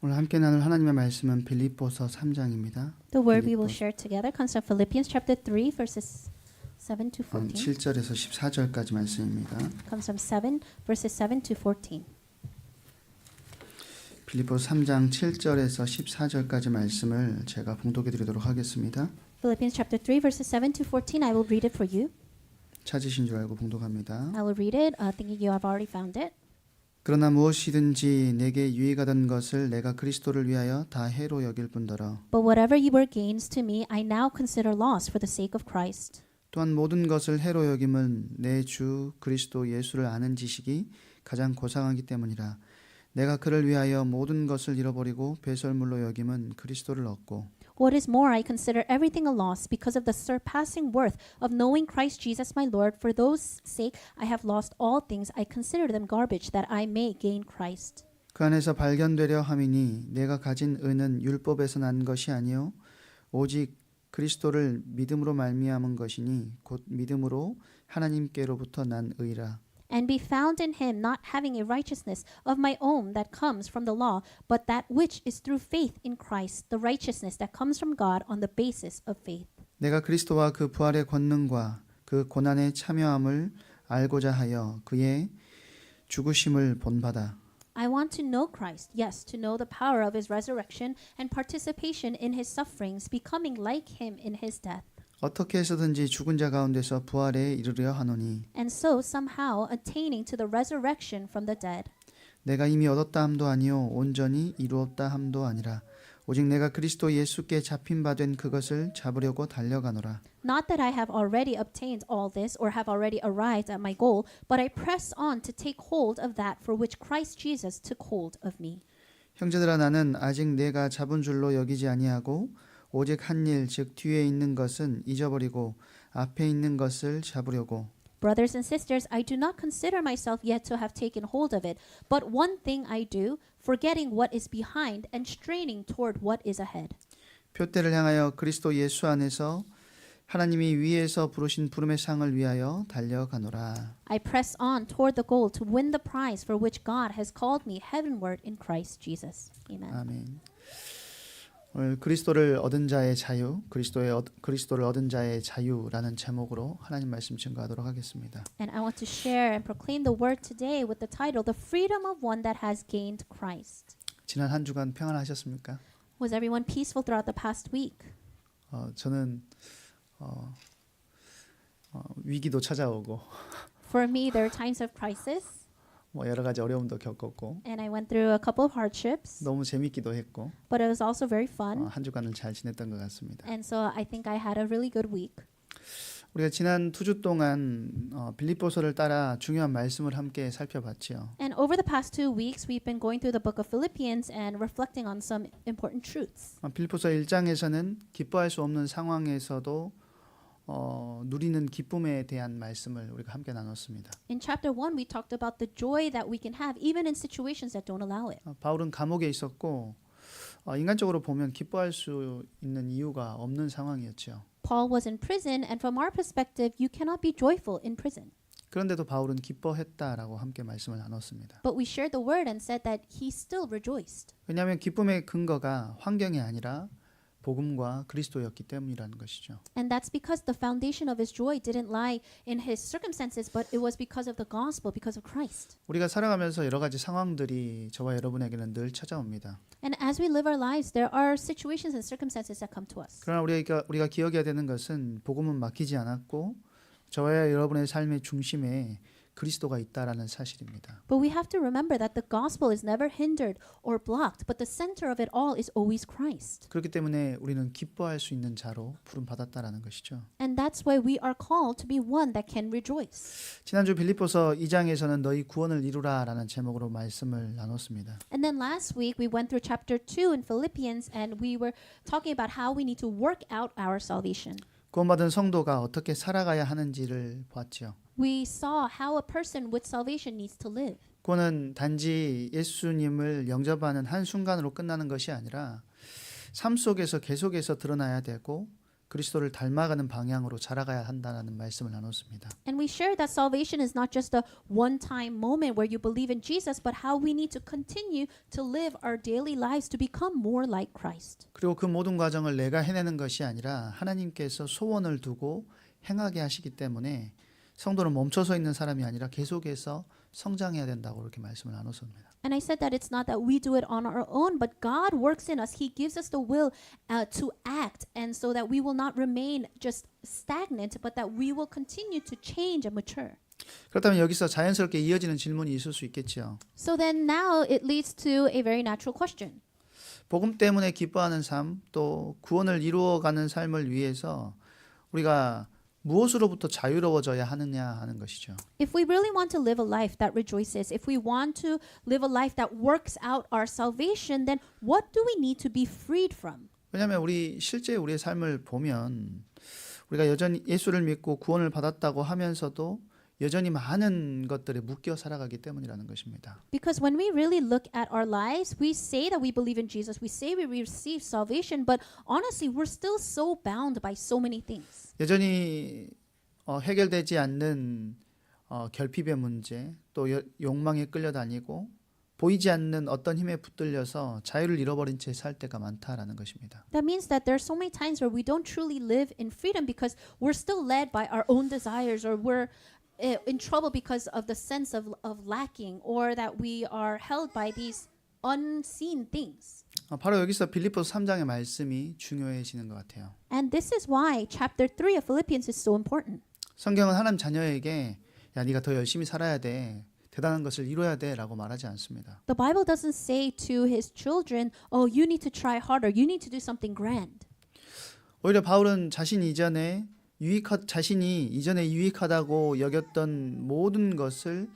오늘 함께 나눌 하나님의 말씀은 빌립보서 3장입니다. The word we will share together comes from Philippians chapter 3 verses 7 to 14. 7절에서 14절까지 말씀입니다. Comes from 7 verses 7 to 14. 빌립보서 3장 7절에서 14절까지 말씀을 제가 봉독해 드리도록 하겠습니다. Philippians chapter 3 verses 7 to 14. I will read it for you. 찾으신 줄 알고 봉독합니다. I will read it thinking you have already found it. 그러나 무엇이든지 내게 유익하던 것을 내가 그리스도를 위하여 다 해로 여길 뿐더러 But whatever you were gains to me, I now consider loss for the sake of Christ. 또한 모든 것을 해로 여김은 내 주 그리스도 예수를 아는 지식이 가장 고상하기 때문이라. 내가 그를 위하여 모든 것을 잃어버리고 배설물로 여김은 그리스도를 얻고 What is more, I consider everything a loss because of the surpassing worth of knowing Christ Jesus my Lord. For those sake I have lost all things. I consider them garbage that I may gain Christ. 그 안에서 발견되려 함이니 내가 가진 의는 율법에서 난 것이 아니요 오직 그리스도를 믿음으로 말미암은 것이니 곧 믿음으로 하나님께로부터 난 의라. And be found in him, not having a righteousness of my own that comes from the law, but that which is through faith in Christ, the righteousness that comes from God on the basis of faith. 내가 그리스도와 그 부활의 권능과 그 고난의 참여함을 알고자 하여 그의 죽으심을 본받아 I want to know Christ, yes, to know the power of his resurrection and participation in his sufferings, becoming like him in his death. 어떻게 해서든지 죽은 자 가운데서 부활에 이르려 하노니 And so somehow attaining to the resurrection from the dead. 내가 이미 얻었다 함도 아니요 온전히 이루었다 함도 아니라 오직 내가 그리스도 예수께 잡힌 바 된 그것을 잡으려고 달려가노라. Not that I have already obtained all this or have already arrived at my goal, but I press on to take hold of that for which Christ Jesus took hold of me. 형제들아 나는 아직 내가 잡은 줄로 여기지 아니하고 오직 한 일 즉 뒤에 있는 것은 잊어버리고 앞에 있는 것을 잡으려고 Brothers and sisters, I do not consider myself yet to have taken hold of it, but one thing I do, forgetting what is behind and straining toward what is ahead. 표대를 향하여 그리스도 예수 안에서 하나님이 위에서 부르신 부름의 상을 위하여 달려가노라. I press on toward the goal to win the prize for which God has called me heavenward in Christ Jesus. Amen. 아멘. 오늘 그리스도를 얻은 자의 자유, 그리스도를 얻은 자의 자유라는 제목으로 하나님 말씀 증거하도록 하겠습니다. And I want to share and proclaim the word today with the title, The Freedom of One That Has Gained Christ. 지난 한 주간 평안하셨습니까? Was everyone peaceful throughout the past week? 저는 위기도 찾아오고 For me, there are times of crisis, 뭐 여러 가지 어려움도 겪었고 and I went through a couple of hardships, 너무 재밌기도 했고 but it was also very fun. 한 주간을 잘 지냈던 것 같습니다. And so I think I had a really good week. 우리가 지난 두 주 동안 빌립보서를 따라 중요한 말씀을 함께 살펴봤지요. And over the past 2 weeks, we've been going through the book of Philippians and reflecting on some important truths. 빌립보서 1장에서는 기뻐할 수 없는 상황에서도 누리는 기쁨에 대한 말씀을 우리가 함께 나눴습니다. In chapter 1, we talked about the joy that we can have even in situations that don't allow it. 바울은 감옥에 있었고 인간적으로 보면 기뻐할 수 있는 이유가 없는 상황이었죠. Paul was in prison, and from our perspective, you cannot be joyful in prison. 그런데도 바울은 기뻐했다라고 함께 말씀을 나눴습니다. But we shared the word and said that he still rejoiced. 왜냐하면 기쁨의 근거가 환경이 아니라 복음과 그리스도였기 때문이라는 것이죠. And that's because the foundation of his joy didn't lie in his circumstances, but it was because of the gospel, because of Christ. 우리가 살아가면서 여러 가지 상황들이 저와 여러분에게는 늘 찾아옵니다. And as we live our lives, there are situations and circumstances that come to us. 그러나 우리가 기억해야 되는 것은 복음은 맡기지 않았고 저와 여러분의 삶의 중심에 그리스도가 있다라는 사실입니다. But we have to remember that the gospel is never hindered or blocked, but the center of it all is always Christ. 그렇기 때문에 우리는 기뻐할 수 있는 자로 부름 받았다라는 것이죠. And that's why we are called to be one that can rejoice. 지난주 빌립보서 2장에서는 너희 구원을 이루라라는 제목으로 말씀을 나눴습니다. And then last week we went through chapter 2 in Philippians, and we were talking about how we need to work out our salvation. 구원받은 성도가 어떻게 살아가야 하는지를 보았죠. We saw how a person with salvation needs to live. 구원은 단지 예수님을 영접하는 한 순간으로 끝나는 것이 아니라 삶 속에서 계속해서 드러나야 되고 그리스도를 닮아가는 방향으로 자라가야 한다는 말씀을 나눴습니다. And we shared that salvation is not just a one-time moment where you believe in Jesus, but how we need to continue to live our daily lives to become more like Christ. 그리고 그 모든 과정을 내가 해내는 것이 아니라 하나님께서 소원을 두고 행하게 하시기 때문에 성도는 멈춰서 있는 사람이 아니라 계속해서 성장해야 된다고 그렇게 말씀을 나눴습니다. And I said that it's not that we do it on our own, but God works in us. He gives us the will to act, and so that we will not remain just stagnant, but that we will continue to change and mature. 그렇다면 여기서 자연스럽게 이어지는 질문이 있을 수 있겠죠. So then now it leads to a very natural question. 복음 때문에 기뻐하는 삶, 또 구원을 이루어가는 삶을 위해서 우리가 무엇으로부터 자유로워져야 하느냐 하는 것이죠. If we really want to live a life that rejoices, if we want to live a life that works out our salvation, then what do we need to be freed from? 왜냐하면 실제 우리의 삶을 보면 우리가 여전히 예수를 믿고 구원을 받았다고 하면서도 여전히 많은 것들에 묶여 살아가기 때문이라는 것입니다. Because when we really look at our lives, we say that we believe in Jesus, we say we receive salvation, but honestly, we're still so bound by so many things. 여전히 해결되지 않는 결핍의 문제, 또 욕망에 끌려다니고 보이지 않는 어떤 힘에 붙들려서 자유를 잃어버린 채 살 때가 많다라는 것입니다. That means that there are so many times where we don't truly live in freedom because we're still led by our own desires, or we're in trouble because of the sense of lacking, or that we are held by these unseen things. 바로 여기서 빌립보서 3장의 말씀이 중요해지는 것 같아요. And this is why chapter 3 of Philippians is so important. 성경은 하나님 자녀에게 야 네가 더 열심히 살아야 돼. 대단한 것을 이뤄야 돼라고 말하지 않습니다. The Bible doesn't say to his children, "Oh, you need to try harder. You need to do something grand." 오히려 바울은 자신이 이전에 유익하다고 여겼던 모든 것을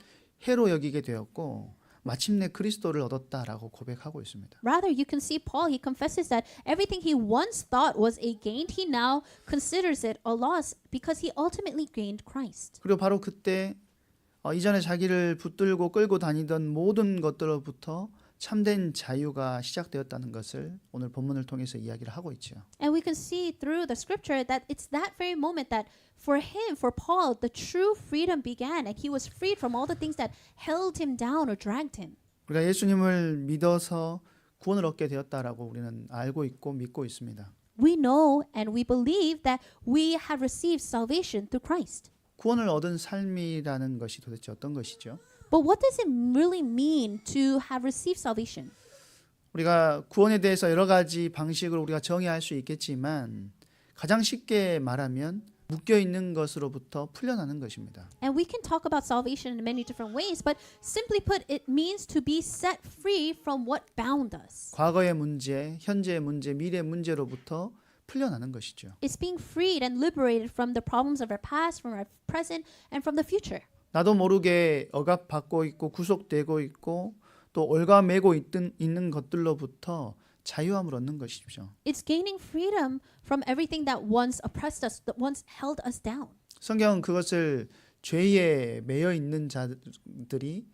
해로 여기게 되었고 마침내 그리스도를 얻었다라고 고백하고 있습니다. Rather, you can see Paul, he confesses that everything he once thought was a gain, he now considers it a loss because he ultimately gained Christ. 그리고 바로 그때 이전에 자기를 붙들고 끌고 다니던 모든 것들로부터 참된 자유가 시작되었다는 것을 오늘 본문을 통해서 이야기를 하고 있죠. And we can see through the scripture that it's that very moment that for him, for Paul, the true freedom began, and he was freed from all the things that held him down or dragged him. 우리가 예수님을 믿어서 구원을 얻게 되었다라고 우리는 알고 있고 믿고 있습니다. We know and we believe that we have received salvation through Christ. 구원을 얻은 삶이라는 것이 도대체 어떤 것이죠? But what does it really mean to have received salvation? 우리가 구원에 대해서 여러 가지 방식으로 우리가 정의할 수 있겠지만 가장 쉽게 말하면 묶여 있는 것으로부터 풀려나는 것입니다. And we can talk about salvation in many different ways, but simply put, it means to be set free from what bound us. 과거의 문제, 현재의 문제, 미래의 문제로부터 풀려나는 것이죠. It's being freed and liberated from the problems of our past, from our present, and from the future. 나도 모르게 억압받고 있고 구속되고 있고 또 올가매고 있는 것들로부터 자유함을 얻는 것이죠. It's gaining freedom from everything that once oppressed us, that once held us down. 성경은 그것을 죄에 매여 있는 자들이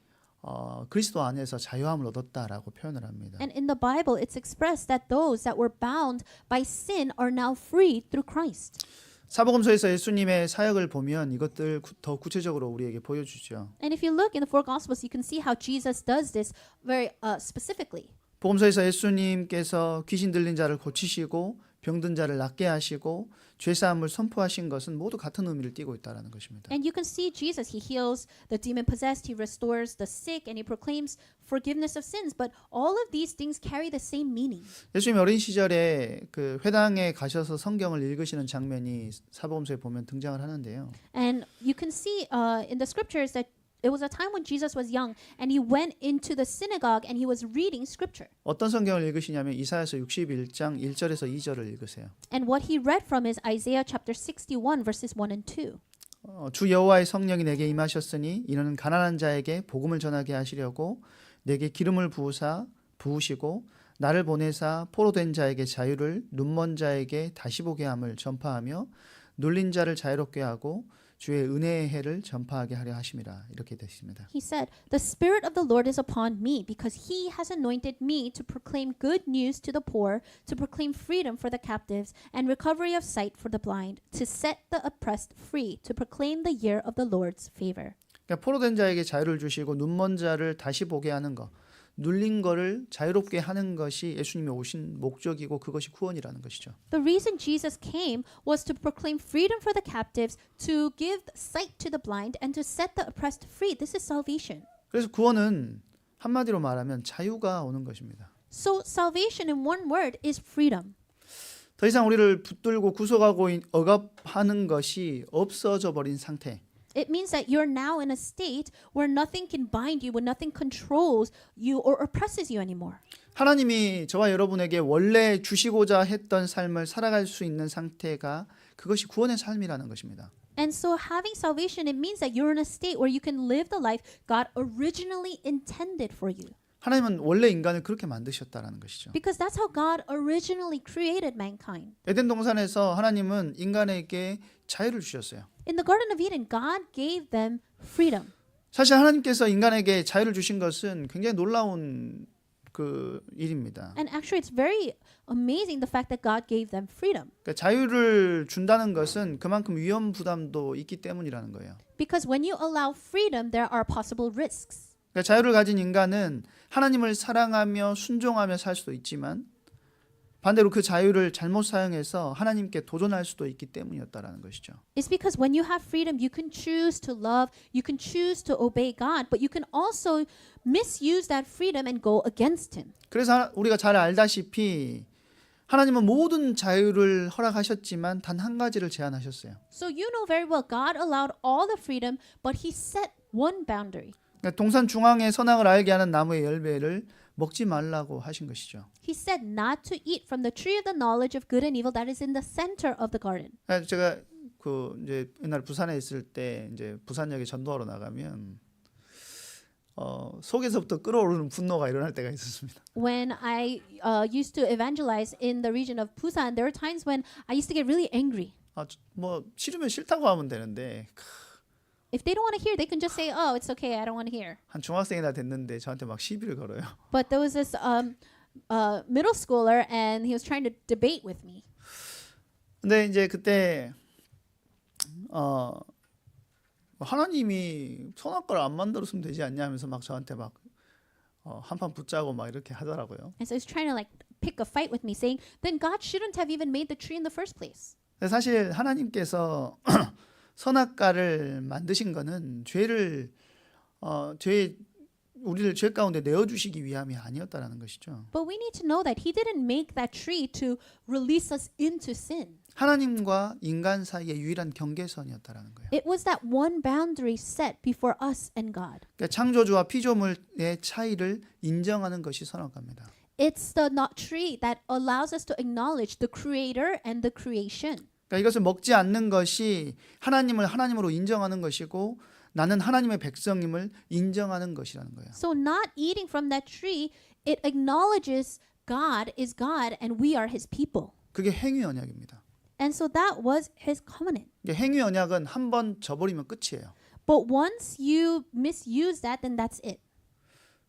그리스도 안에서 자유함을 얻었다라고 표현을 합니다. And in the Bible, it's expressed that those that were bound by sin are now freed through Christ. 사복음서에서 예수님의 사역을 보면 이것들 더 구체적으로 우리에게 보여주죠. And if you look in the four Gospels, you can see how Jesus does this very specifically. 복음서에서 예수님께서 귀신 들린 자를 고치시고 병든 자를 낫게 하시고 죄사함을 선포하신 것은 모두 같은 의미를 띠고 있다라는 것입니다. And you can see Jesus, he heals the demon possessed, he restores the sick, and he proclaims forgiveness of sins. But all of these things carry the same meaning. 예수님 어린 시절에 그 회당에 가셔서 성경을 읽으시는 장면이 사복음서에 보면 등장을 하는데요. And you can see in the scriptures that it was a time when Jesus was young and he went into the synagogue and he was reading scripture. 어떤 성경을 읽으시냐면 이사야서 61장 1절에서 2절을 읽으세요. And what he read from is Isaiah chapter 61 verses 1 and 2. 주 여호와의 성령이 내게 임하셨으니 이는 가난한 자에게 복음을 전하게 하시려고 내게 기름을 부으시고 나를 보내사 포로된 자에게 자유를 눈먼 자에게 다시 보게 함을 전파하며 눌린 자를 자유롭게 하고 주의 은혜의 해를 전파하게 하려 하심이라 이렇게 되십니다. He said, "The Spirit of the Lord is upon me, because He has anointed me to proclaim good news to the poor, to proclaim freedom for the captives, and recovery of sight for the blind, to set the oppressed free, to proclaim the year of the Lord's favor." 그러니까 포로된 자에게 자유를 주시고 눈먼 자를 다시 보게 하는 것, 눌린 거를 자유롭게 하는 것이 예수님이 오신 목적이고 그것이 구원이라는 것이죠. The reason Jesus came was to proclaim freedom for the captives, to give sight to the blind, and to set the oppressed free. This is salvation. 그래서 구원은 한마디로 말하면 자유가 오는 것입니다. So salvation in one word is freedom. 더 이상 우리를 붙들고 구속하고 억압하는 것이 없어져 버린 상태. It means that you're now in a state where nothing can bind you, when nothing controls you or oppresses you anymore. 하나님이 저와 여러분에게 원래 주시고자 했던 삶을 살아갈 수 있는 상태가 그것이 구원의 삶이라는 것입니다. And so having salvation, it means that you're in a state where you can live the life God originally intended for you. 하나님은 원래 인간을 그렇게 만드셨다라는 것이죠. Because that's how God originally created mankind. 에덴 동산에서 하나님은 인간에게 자유를 주셨어요. In the Garden of Eden, God gave them freedom. 사실 하나님께서 인간에게 자유를 주신 것은 굉장히 놀라운 그 일입니다. And actually, it's very amazing the fact that God gave them freedom. 그러니까 자유를 준다는 것은 그만큼 위험 부담도 있기 때문이라는 거예요. Because when you allow freedom, there are possible risks. 그러니까 자유를 가진 인간은 하나님을 사랑하며 순종하며 살 수도 있지만 반대로 그 자유를 잘못 사용해서 하나님께 도전할 수도 있기 때문이었다라는 것이죠. It's because when you have freedom, you can choose to love, you can choose to obey God, but you can also misuse that freedom and go against Him. 그래서 우리가 잘 알다시피 하나님은 모든 자유를 허락하셨지만 단 한 가지를 제한하셨어요. So you know very well, God allowed all the freedom, but He set one boundary. 그러니까 동산 중앙에 선악을 알게 하는 나무의 열매를 먹지 말라고 하신 것이죠. He said not to eat from the tree of the knowledge of good and evil that is in the center of the garden. 제가 그 이제 옛날 부산에 있을 때 이제 부산역에 전도하러 나가면 속에서부터 끓어오르는 분노가 일어날 때가 있었습니다. When I used to evangelize in the region of Busan, there were times when I used to get really angry. 뭐 싫으면 싫다고 하면 되는데 If they don't want to hear, they can just say, "Oh, it's okay. I don't want to hear." 한 중학생이나 됐는데 저한테 막 시비를 걸어요. But there was this middle schooler, and he was trying to debate with me. 근데 이제 그때 하나님이 선악과를 안 만들었으면 되지 않냐 하면서 막 저한테 막 한판 붙자고 막 이렇게 하더라고요. And so he's trying to like pick a fight with me, saying, "Then God shouldn't have even made the tree in the first place." 근데 사실 하나님께서 선악과를 만드신 거는 우리를 죄 가운데 내어 주시기 위함이 아니었다라는 것이죠. But we need to know that He didn't make that tree to release us into sin. 하나님과 인간 사이의 유일한 경계선이었다라는 거예요. It was that one boundary set before us and God. 그러니까 창조주와 피조물의 차이를 인정하는 것이 선악과입니다. It's the tree that allows us to acknowledge the Creator and the creation. 그러니까 이것을 먹지 않는 것이 하나님을 하나님으로 인정하는 것이고 나는 하나님의 백성임을 인정하는 것이라는 거예요. So not eating from that tree, it acknowledges God is God and we are His people. 그게 행위 언약입니다. And so that was His covenant. 행위 언약은 한 번 저버리면 끝이에요. But once you misuse that, then that's it.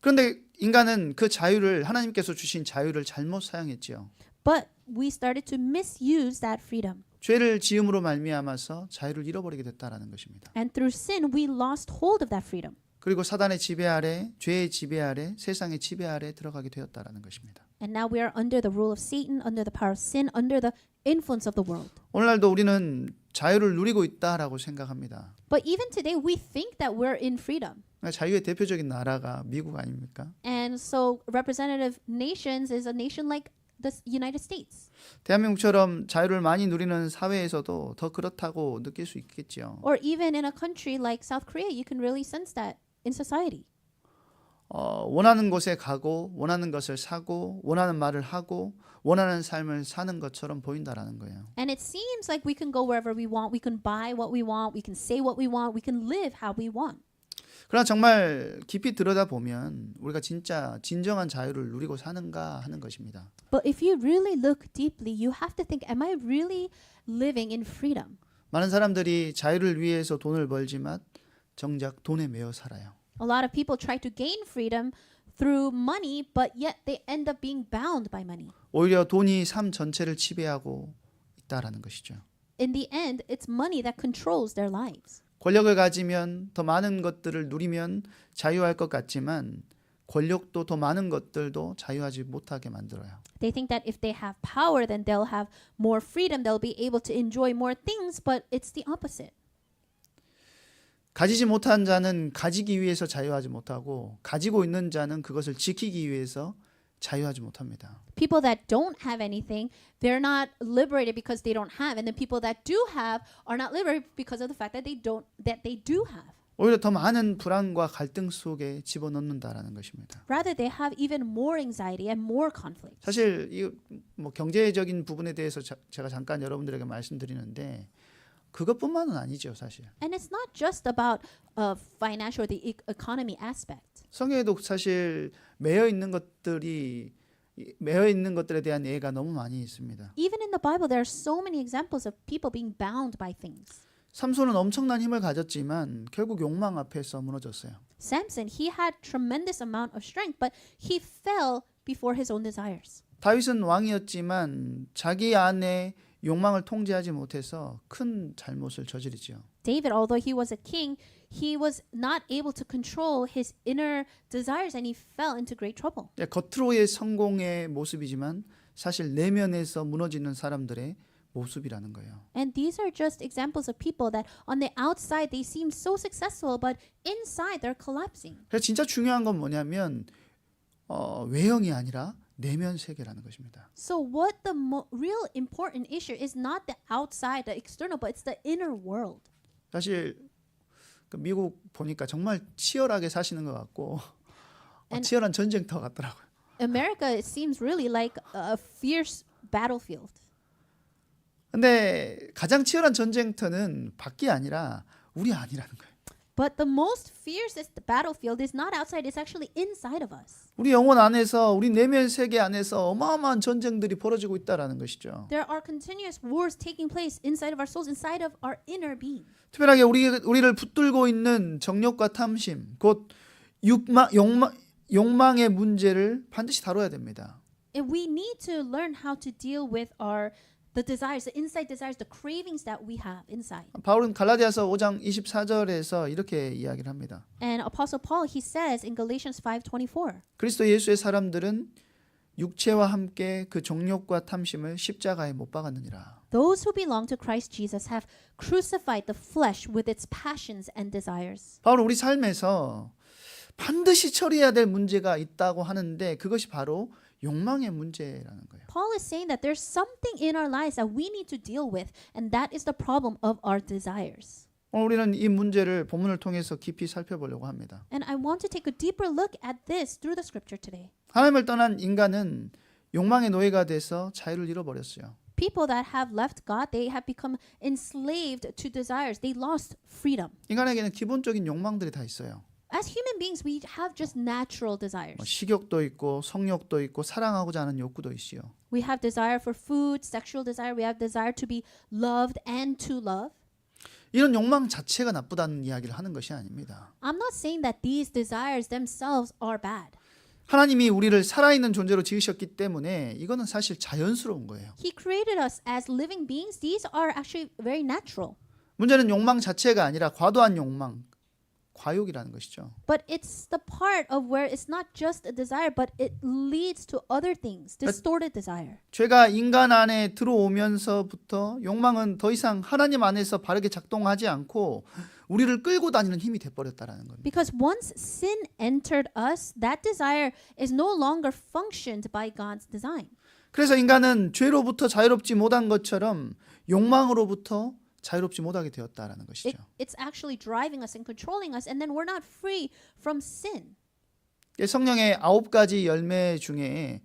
그런데 인간은 그 자유를 하나님께서 주신 자유를 잘못 사용했지요. But we started to misuse that freedom. 죄를 지음으로 말미암아서 자유를 잃어버리게 됐다라는 것입니다. And through sin, we lost hold of that freedom. 그리고 사단의 지배 아래, 죄의 지배 아래, 세상의 지배 아래 들어가게 되었다라는 것입니다. And now we are under the rule of Satan, under the power of sin, under the influence of the world. 오늘날도 우리는 자유를 누리고 있다라고 생각합니다. But even today, we think that we're in freedom. 자유의 대표적인 나라가 미국 아닙니까? And so representative nations is a nation like the United States. 대한민국처럼 자유를 많이 누리는 사회에서도 더 그렇다고 느낄 수 있겠지요. Or even in a country like South Korea, you can really sense that in society. 원하는 곳에 가고 원하는 것을 사고 원하는 말을 하고 원하는 삶을 사는 것처럼 보인다라는 거예요. And it seems like we can go wherever we want, we can buy what we want, we can say what we want, we can live how we want. 그러나 정말 깊이 들여다보면 우리가 진짜 진정한 자유를 누리고 사는가 하는 것입니다. But if you really look deeply, you have to think, am I really living in freedom? 많은 사람들이 자유를 위해서 돈을 벌지만 정작 돈에 매여 살아요. A lot of people try to gain freedom through money, but yet they end up being bound by money. 오히려 돈이 삶 전체를 지배하고 있다라는 것이죠. In the end, it's money that controls their lives. 권력을 가지면 더 많은 것들을 누리면 자유할 것 같지만 권력도 더 많은 것들도 자유하지 못하게 만들어요. They think that if they have power, then they'll have more freedom, they'll be able to enjoy more things, but it's the opposite. 가지지 못한 자는 가지기 위해서 자유하지 못하고 가지고 있는 자는 그것을 지키기 위해서 자유하지 못합니다. People that don't have anything, they're not liberated because they don't have, and the people that do have are not liberated because of the fact that they do have. 오히려 더 많은 불안과 갈등 속에 집어넣는다라는 것입니다. Rather, they have even more anxiety and more conflict. 사실 이 뭐 경제적인 부분에 대해서 제가 잠깐 여러분들에게 말씀드리는데 그것뿐만은 아니죠, 사실. And it's not just about financial or the economy aspect. 성경에도 사실 매여 있는 것들에 대한 예가 너무 많이 있습니다. Even in the Bible, there are so many examples of people being bound by things. 삼손은 엄청난 힘을 가졌지만 결국 욕망 앞에서 무너졌어요. Samson, he had tremendous amount of strength, but he fell before his own desires. 다윗은 왕이었지만 자기 안에 욕망을 통제하지 못해서 큰 잘못을 저지르죠. David, although he was a king, he was not able to control his inner desires and he fell into great trouble. 겉으로의 성공의 모습이지만 사실 내면에서 무너지는 사람들의 모습이라는 거예요. And these are just examples of people that on the outside they seem so successful, but inside they're collapsing. 그래서 진짜 중요한 건 뭐냐면 외형이 아니라 내면 세계라는 것입니다. So what the real important issue is not the outside, the external, but it's the inner world. 사실 미국 보니까 정말 치열하게 사시는 것 같고 치열한 전쟁터 같더라고요. America, it seems really like a fierce battlefield. 근데 가장 치열한 전쟁터는 밖이 아니라 우리 안이라는 거예요. But the most fiercest battlefield is not outside, it's actually inside of us. 우리 영혼 안에서 우리 내면 세계 안에서 어마어마한 전쟁들이 벌어지고 있다라는 것이죠. There are continuous wars taking place inside of our souls, inside of our inner being. 특별하게 우리를 붙들고 있는 정욕과 탐심, 곧 욕망의 문제를 반드시 다뤄야 됩니다. And we need to learn how to deal with the desires, the inside desires, the cravings that we have inside. 바울은 갈라디아서 5장 24절에서 이렇게 이야기를 합니다. And Apostle Paul, he says in Galatians 5:24, 그리스도 예수의 사람들은 육체와 함께 그 정욕과 탐심을 십자가에 못 박았느니라. those who belong to Christ Jesus have crucified the flesh with its passions and desires. 바울은 우리 삶에서 반드시 처리해야 될 문제가 있다고 하는데 그것이 바로 욕망의 문제라는 거예요. Paul is saying that there's something in our lives that we need to deal with, and that is the problem of our desires. 우리는 이 문제를 본문을 통해서 깊이 살펴보려고 합니다. And I want to take a deeper look at this through the scripture today. 하나님을 떠난 인간은 욕망의 노예가 돼서 자유를 잃어버렸어요. People that have left God, they have become enslaved to desires. They lost freedom. 인간에게는 기본적인 욕망들이 다 있어요. As human beings, we have just natural desires. 식욕도 있고 성욕도 있고 사랑하고자 하는 욕구도 있지요. We have desire for food, sexual desire. We have desire to be loved and to love. 이런 욕망 자체가 나쁘다는 이야기를 하는 것이 아닙니다. I'm not saying that these desires themselves are bad. 하나님이 우리를 살아있는 존재로 지으셨기 때문에 이거는 사실 자연스러운 거예요. He created us as living beings. These are actually very natural. 문제는 욕망 자체가 아니라 과도한 욕망, 과욕이라는 것이죠. But it's the part of where it's not just a desire, but it leads to other things, distorted desire. 죄가 인간 안에 들어오면서부터 욕망은 더 이상 하나님 안에서 바르게 작동하지 않고 우리를 끌고 다니는 힘이 돼버렸다라는 겁니다. Because once sin entered us, that desire is no longer functioned by God's design. 그래서 인간은 죄로부터 자유롭지 못한 것처럼 욕망으로부터 자유롭지 못하게 되었다라는 것이죠. It's actually driving us and controlling us, and then we're not free from sin. 성령의 9가지 열매 중에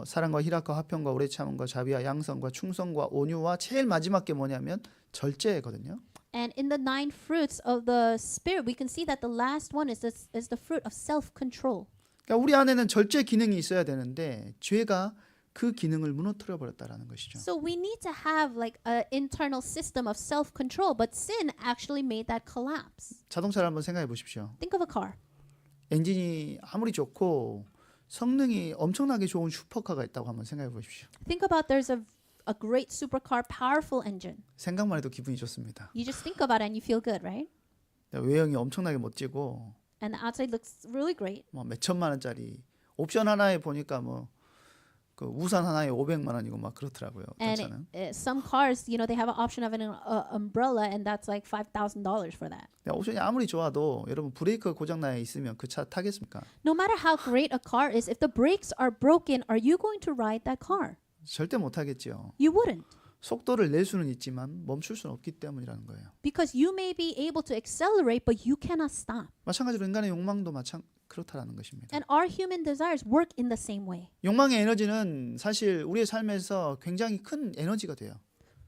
사랑과 희락과 화평과 오래 참음과 자비와 양선과 충성과 온유와 제일 마지막 게 뭐냐면 절제거든요. And in the 9 fruits of the Spirit, we can see that the last one is the fruit of self-control. 그러니까 우리 안에는 절제 기능이 있어야 되는데 죄가 그 기능을 무너뜨려 버렸다라는 것이죠. So we need to have like an internal system of self-control, but sin actually made that collapse. 자동차를 한번 생각해 보십시오. Think of a car. 엔진이 아무리 좋고 성능이 엄청나게 좋은 슈퍼카가 있다고 한번 생각해 보십시오. Think about there's a great supercar, powerful engine. 생각만 해도 기분이 좋습니다. You just think about it and you feel good, right? 외형이 엄청나게 멋지고 And the outside looks really great. 뭐 몇 천만 원짜리 옵션 하나에 보니까 뭐 그 우산 하나에 500만 원이고 막 그렇더라고요. And 차는. some cars, you know, they have an option of an umbrella, and that's like $5,000 for that. 옵션이 아무리 좋아도 여러분 브레이크 고장 나 있으면 그 차 타겠습니까? No matter how great a car is, if the brakes are broken, are you going to ride that car? 절대 못 하겠지요. You wouldn't. 속도를 낼 수는 있지만 멈출 수는 없기 때문이라는 거예요. Because you may be able to accelerate, but you cannot stop. 마찬가지로 인간의 욕망도 그렇다라는 것입니다. And our human desires work in the same way. 욕망의 에너지는 사실 우리의 삶에서 굉장히 큰 에너지가 돼요.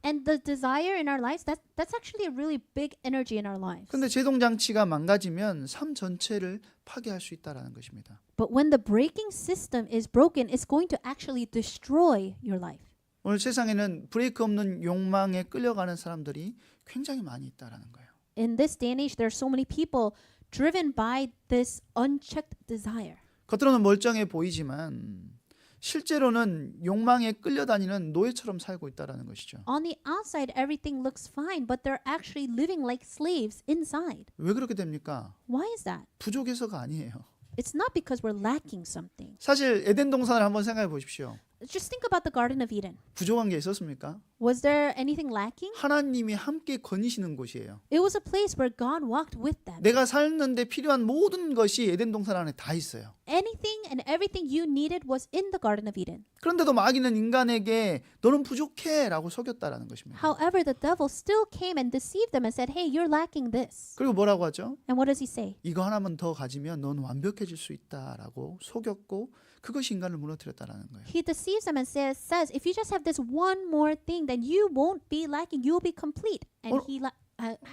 And the desire in our lives, that's actually a really big energy in our lives. 근데 제동 장치가 망가지면 삶 전체를 파괴할 수 있다라는 것입니다. But when the braking system is broken, it's going to actually destroy your life. 오늘 세상에는 브레이크 없는 욕망에 끌려가는 사람들이 굉장히 많이 있다라는 거예요. In this day and age, there are so many people driven by this unchecked desire. 겉으로는 멀쩡해 보이지만 실제로는 욕망에 끌려다니는 노예처럼 살고 있다라는 것이죠. On the outside, everything looks fine, but they're actually living like slaves inside. 왜 그렇게 됩니까? Why is that? 부족해서가 아니에요. It's not because we're lacking something. 사실 에덴 동산을 한번 생각해 보십시오. Just think about the Garden of Eden. 부족한 게 있었습니까? Was there anything lacking? 하나님이 함께 거니시는 곳이에요. It was a place where God walked with them. 내가 살는데 필요한 모든 것이 에덴 동산 안에 다 있어요. Anything and everything you needed was in the Garden of Eden. 그런데도 마귀는 인간에게 너는 부족해라고 속였다라는 것입니다. However, the devil still came and deceived them and said, "Hey, you're lacking this." 그리고 뭐라고 하죠? And what does he say? 이거 하나만 더 가지면 넌 완벽해질 수 있다라고 속였고 그것이 인간을 무너뜨렸다라는 거예요. He deceives them and says, "If you just have this one more thing, then you won't be lacking. You will be complete." And he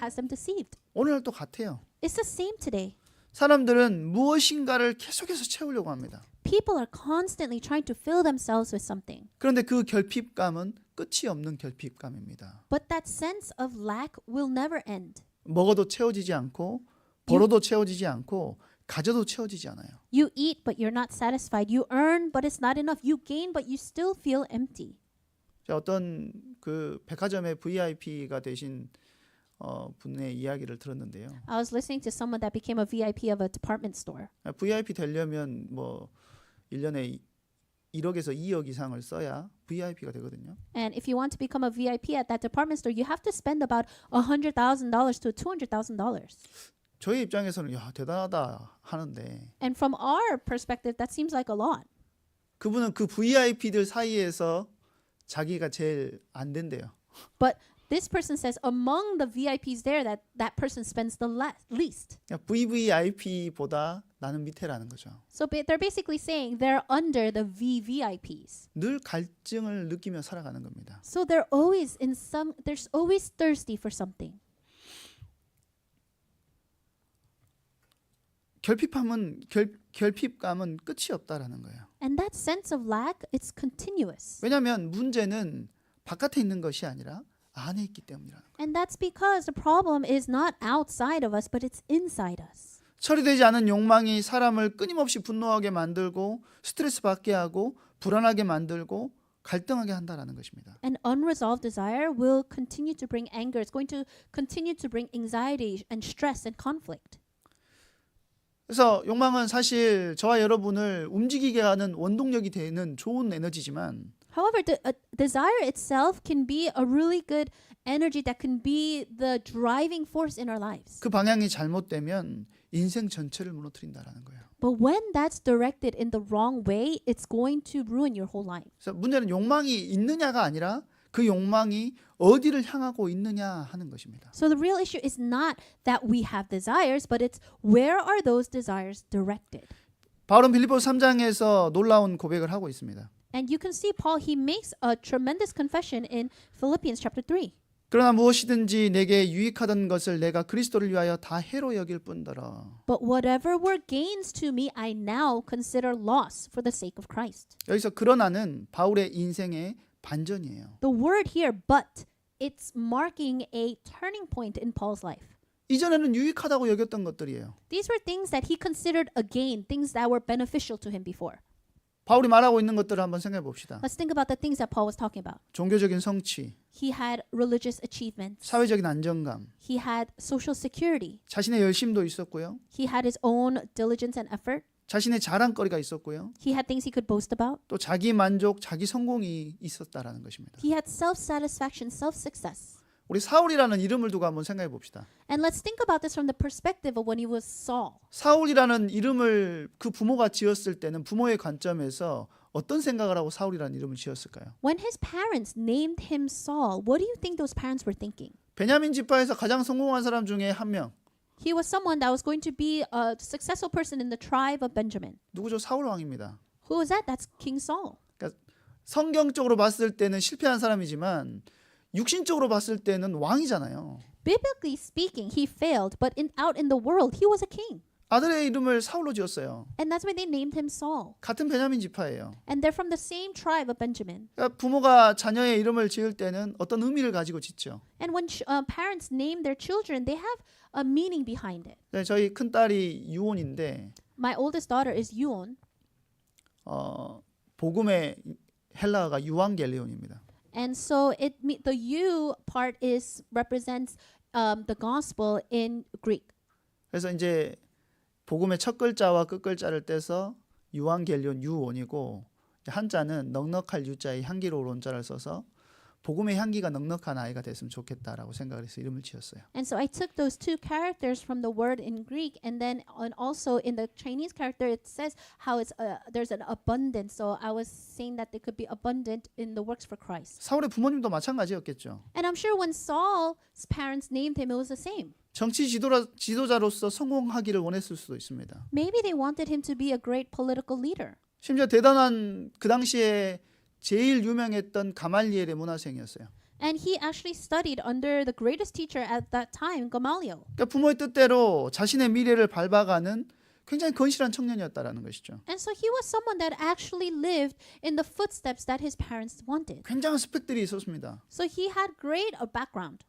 has them deceived. 오늘날도 같아요. It's the same today. 사람들은 무엇인가를 계속해서 채우려고 합니다. People are constantly trying to fill themselves with something. 그런데 그 결핍감은 끝이 없는 결핍감입니다. But that sense of lack will never end. 먹어도 채워지지 않고 벌어도 채워지지 않고 가져도 채워지지 않아요. You eat, but you're not satisfied. You earn, but it's not enough. You gain, but you still feel empty. 어떤 그 백화점의 VIP가 되신 분의 이야기를 들었는데요. I was listening to someone that became a VIP of a department store. VIP 되려면 뭐 1년에 1억에서 2억 이상을 써야 VIP가 되거든요. And if you want to become a VIP at that department store, you have to spend about $100,000 to $200,000. 저희 입장에서는 야 대단하다 하는데 And from our perspective, that seems like a lot. 그분은 그 VIP들 사이에서 자기가 제일 안 된대요. But this person says among the VIPs there, that person spends the least. VVIP보다 나는 밑에라는 거죠. So they're basically saying they're under the VVIPs. 늘 갈증을 느끼며 살아가는 겁니다. So they're always thirsty for something. 결핍감은 끝이 없다라는 거예요. And that sense of lack, it's continuous. 왜냐하면 문제는 바깥에 있는 것이 아니라 안에 있기 때문이라는 거예요. And that's because the problem is not outside of us, but it's inside us. 처리되지 않은 욕망이 사람을 끊임없이 분노하게 만들고 스트레스 받게 하고 불안하게 만들고 갈등하게 한다라는 것입니다. An unresolved desire will continue to bring anger. It's going to continue to bring anxiety and stress and conflict. 그래서 욕망은 사실 저와 여러분을 움직이게 하는 원동력이 되는 좋은 에너지지만 However, desire itself can be a really good energy that can be the driving force in our lives. 그 방향이 잘못되면 인생 전체를 무너뜨린다라는 거예요. But when that's directed in the wrong way, it's going to ruin your whole life. 그래서 문제는 욕망이 있느냐가 아니라 그 욕망이 어디를 향하고 있느냐 하는 것입니다. So the real issue is not that we have desires, but it's where are those desires directed? 바울은 빌립보서 3장에서 놀라운 고백을 하고 있습니다. And you can see Paul, he makes a tremendous confession in Philippians chapter 3. 그러나 무엇이든지 내게 유익하던 것을 내가 그리스도를 위하여 다 해로 여길 뿐더러. But whatever were gains to me, I now consider loss for the sake of Christ. 여기서 그러나는 바울의 인생의 반전이에요. The word here, but, it's marking a turning point in Paul's life. 이전에는 유익하다고 여겼던 것들이에요. These were things that he considered a gain, things that were beneficial to him before. 바울이 말하고 있는 것들을 한번 생각해 봅시다. Let's think about the things that Paul was talking about. 종교적인 성취, He had religious achievements. 사회적인 안정감, He had social security. 자신의 열심도 있었고요. He had his own diligence and effort. 자신의 자랑거리가 있었고요. He had things he could boast about. 또 자기 만족, 자기 성공이 있었다라는 것입니다. He had self-satisfaction, self-success. 우리 사울이라는 이름을 두고 한번 생각해 봅시다. And let's think about this from the perspective of when he was Saul. 사울이라는 이름을 그 부모가 지었을 때는 부모의 관점에서 어떤 생각을 하고 사울이라는 이름을 지었을까요? When his parents named him Saul, what do you think those parents were thinking? 베냐민 지파에서 가장 성공한 사람 중에 한 명. He was someone that was going to be a successful person in the tribe of Benjamin. 누구죠? 사울 왕입니다. Who was that? That's King Saul. 그러니까 성경적으로 봤을 때는 실패한 사람이지만 육신적으로 봤을 때는 왕이잖아요. Biblically speaking, he failed, but out in the world, he was a king. 아들의 이름을 사울로 지었어요. And that's why they named him Saul. 같은 베냐민 지파예요. And they're from the same tribe of Benjamin. 그러니까 부모가 자녀의 이름을 지을 때는 어떤 의미를 가지고 짓죠. And when parents name their children, they have a meaning behind it. 네, 저희 큰 딸이 유온인데 My oldest daughter is Yuon, 복음의 헬라어가 유앙겔리온입니다. and so the U part represents the gospel in Greek. 그래서 이제 복음의 첫 글자와 끝 글자를 떼서 유앙겔리온 유온이고 한자는 넉넉할 유자에 향기로울 온자를 써서 복음의 향기가 넉넉한 아이가 됐으면 좋겠다라고 생각을 해서 이름을 지었어요. And so I took those two characters from the word in Greek, and then also in the Chinese character, it says how there's an abundance. So I was saying that they could be abundant in the works for Christ. 사울의 부모님도 마찬가지였겠죠. And I'm sure when Saul's parents named him, it was the same. 정치 지도자로서 성공하기를 원했을 수도 있습니다. Maybe they wanted him to be a great political leader. 심지어 대단한 그 당시에 제일 유명했던 가말리엘의 문화생이었어요. And he actually studied under the greatest teacher at that time, Gamaliel. 그러니까 부모의 뜻대로 자신의 미래를 밟아가는 굉장히 건실한 청년이었다라는 것이죠. And so he was someone that actually lived in the footsteps that his parents wanted. 굉장한 스펙들이 있었습니다. So he had great background.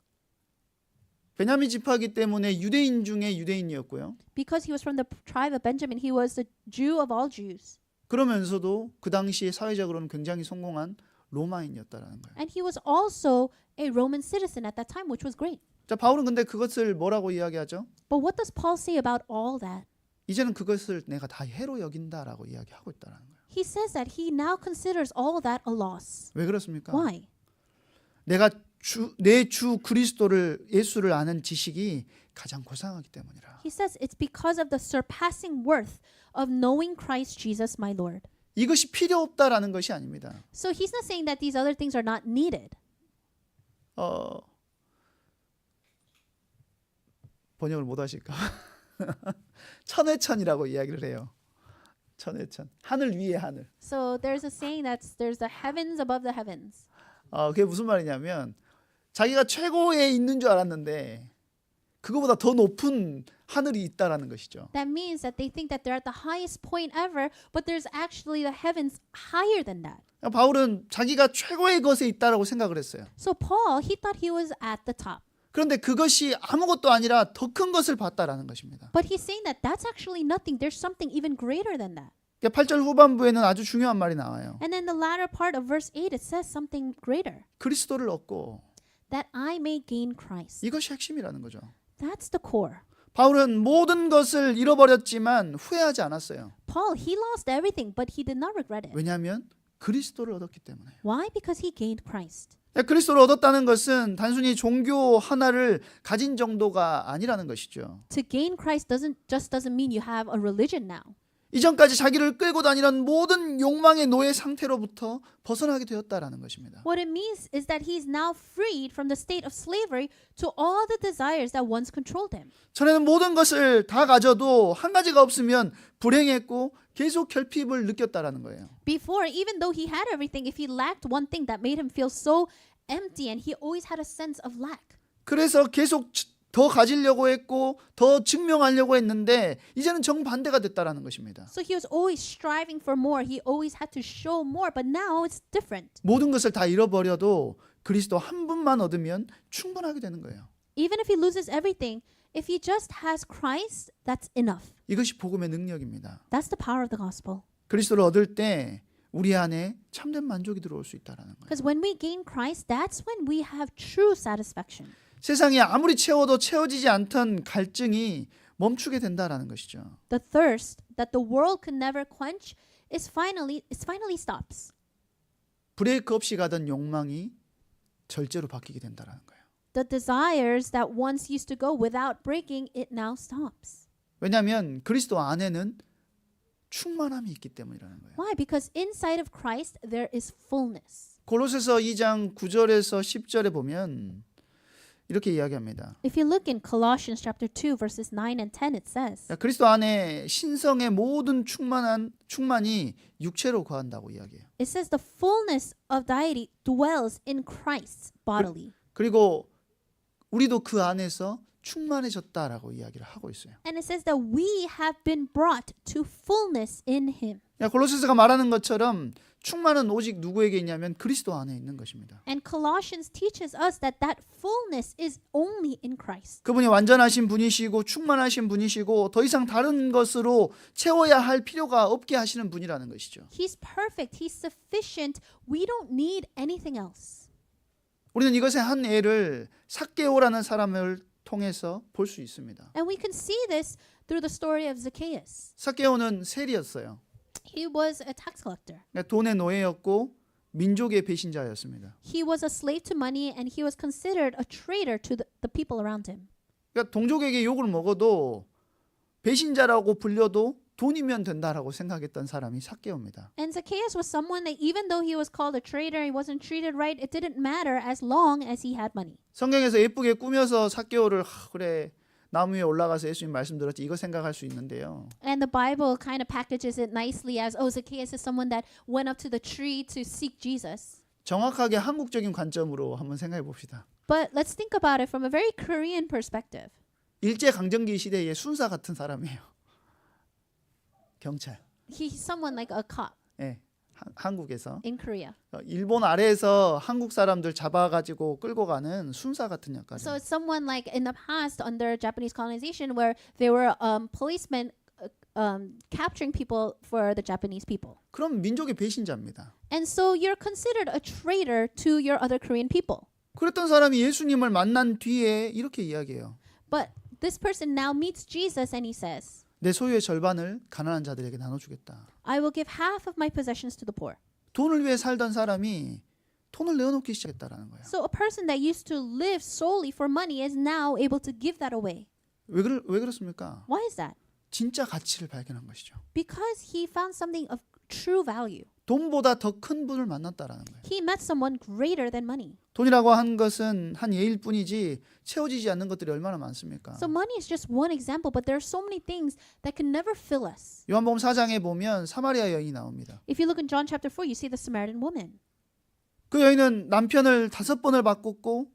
베냐민 지파이기 때문에 유대인 중에 유대인이었고요. Because he was from the tribe of Benjamin, he was the Jew of all Jews. 그러면서도 그 당시에 사회적으로는 굉장히 성공한 로마인이었다라는 거예요. And he was also a Roman citizen at that time, which was great. 자, 바울은 근데 그것을 뭐라고 이야기하죠? But what does Paul say about all that? 이제는 그것을 내가 다 해로 여긴다라고 이야기하고 있다라는 거예요. He says that he now considers all that a loss. 왜 그렇습니까? Why? 내가 내 주 그리스도를 예수를 아는 지식이 가장 고상하기 때문이라. He says it's because of the surpassing worth of knowing Christ Jesus my Lord. 이것이 필요 없다라는 것이 아닙니다. So he's not saying that these other things are not needed. 번역을 못 하실까? 천회천이라고 이야기를 해요. 천회천. 하늘 위에 하늘. So there's a saying there's the heavens above the heavens. 그게 무슨 말이냐면 자기가 최고에 있는 줄 알았는데 그거보다 더 높은 하늘이 있다라는 것이죠. That means that they think that they're at the highest point ever, but there's actually the heavens higher than that. 바울은 자기가 최고의 것에 있다라고 생각을 했어요. So Paul, he thought he was at the top. 그런데 그것이 아무것도 아니라 더 큰 것을 봤다라는 것입니다. But he's saying that that's actually nothing. There's something even greater than that. 8절 후반부에는 아주 중요한 말이 나와요. And then the latter part of verse 8, it says something greater. 그리스도를 얻고 That I may gain Christ. 이것이 핵심이라는 거죠. That's the core. 바울은 모든 것을 잃어버렸지만 후회하지 않았어요. Paul, he lost everything, but he did not regret it. 왜냐하면 그리스도를 얻었기 때문에. Why? Because he gained Christ. 그리스도를 얻었다는 것은 단순히 종교 하나를 가진 정도가 아니라는 것이죠. To gain Christ doesn't mean you have a religion now. 이전까지 자기를 끌고 다니는 모든 욕망의 노예 상태로부터 벗어나게 되었다라는 것입니다. What it means is that he's now freed from the state of slavery to all the desires that once controlled him. 전에는 모든 것을 다 가져도 한 가지가 없으면 불행했고 계속 결핍을 느꼈다라는 거예요. Before, even though he had everything, if he lacked one thing that made him feel so empty and he always had a sense of lack. 그래서 계속 더 가지려고 했고 더 증명하려고 했는데 이제는 정반대가 됐다라는 것입니다. So he was always striving for more. He always had to show more, but now it's different. 모든 것을 다 잃어버려도 그리스도 한 분만 얻으면 충분하게 되는 거예요. Even if he loses everything, if he just has Christ, that's enough. 이것이 복음의 능력입니다. That's the power of the gospel. 그리스도를 얻을 때 우리 안에 참된 만족이 들어올 수 있다라는 거예요. Because when we gain Christ, that's when we have true satisfaction. 세상이 아무리 채워도 채워지지 않던 갈증이 멈추게 된다라는 것이죠. The thirst that the world could never quench finally stops. 브레이크 없이 가던 욕망이 절제로 바뀌게 된다라는 거예요. The desires that once used to go without breaking, it now stops. 왜냐하면 그리스도 안에는 충만함이 있기 때문이라는 거예요. Why? Because inside of Christ there is fullness. 골로새서 2장 9절에서 10절에 보면 이렇게 이야기합니다. If you look in Colossians chapter 2 verses 9 and 10, it says, 그리스도 안에 신성의 모든 충만이 육체로 거한다고 이야기해요. it says the fullness of deity dwells in Christ bodily. 그리고 우리도 그 안에서 충만해졌다라고 이야기를 하고 있어요. And it says that we have been brought to fullness in him. 골로새서가 말하는 것처럼 충만은 오직 누구에게 있냐면 그리스도 안에 있는 것입니다. And Colossians teaches us that that fullness is only in Christ. 그분이 완전하신 분이시고 충만하신 분이시고 더 이상 다른 것으로 채워야 할 필요가 없게 하시는 분이라는 것이죠. He's perfect. He's sufficient. We don't need anything else. 우리는 이것의 한 예를 삭개오라는 사람을 통해서 볼 수 있습니다. And we can see this through the story of Zacchaeus. 삭개오는 세리였어요. He was a tax collector. 그러니까 돈의 노예였고 민족의 배신자였습니다. He was a slave to money and he was considered a traitor to the people around him. 그러니까 동족에게 욕을 먹어도 배신자라고 불려도 돈이면 된다라고 생각했던 사람이 삭개오입니다. And Zacchaeus was someone that even though he was called a traitor, he wasn't treated right, it didn't matter as long as he had money. 성경에서 예쁘게 꾸며서 삭개오를 그래 나무 위에 올라가서 예수님 말씀 들었지 이거 생각할 수 있는데요. And the Bible kind of packages it nicely as, oh, Zacchaeus is someone that went up to the tree to seek Jesus. 정확하게 한국적인 관점으로 한번 생각해 봅시다. But let's think about it from a very Korean perspective. 일제 강점기 시대의 순사 같은 사람이에요. 경찰. He's someone like a cop 예, 한국에서 in Korea. 일본 아래에서 한국 사람들 잡아가지고 끌고 가는 순사 같은 역할이에요. So it's someone like in the past under Japanese colonization where they were policemen capturing people for the Japanese people. 그럼 민족의 배신자입니다. And so you're considered a traitor to your other Korean people. 그랬던 사람이 예수님을 만난 뒤에 이렇게 이야기해요. But this person now meets Jesus and he says, 내 소유의 절반을 가난한 자들에게 나눠주겠다. I will give half of my possessions to the poor. 돈을 위해 살던 사람이 돈을 내어놓기 시작했다라는 거예요. So a person that used to live solely for money is now able to give that away. 왜 그렇습니까? Why is that? 진짜 가치를 발견한 것이죠. Because he found something of true value. 돈보다 더 큰 분을 만났다라는 거예요. He met someone greater than money. 돈이라고 한 것은 한 예일 뿐이지 채워지지 않는 것들이 얼마나 많습니까? So money is just one example, but there are so many things that can never fill us. 요한복음 4장에 보면 사마리아 여인이 나옵니다. If you look in John chapter 4, you see the Samaritan woman. 그 여인은 남편을 5번을 바꿨고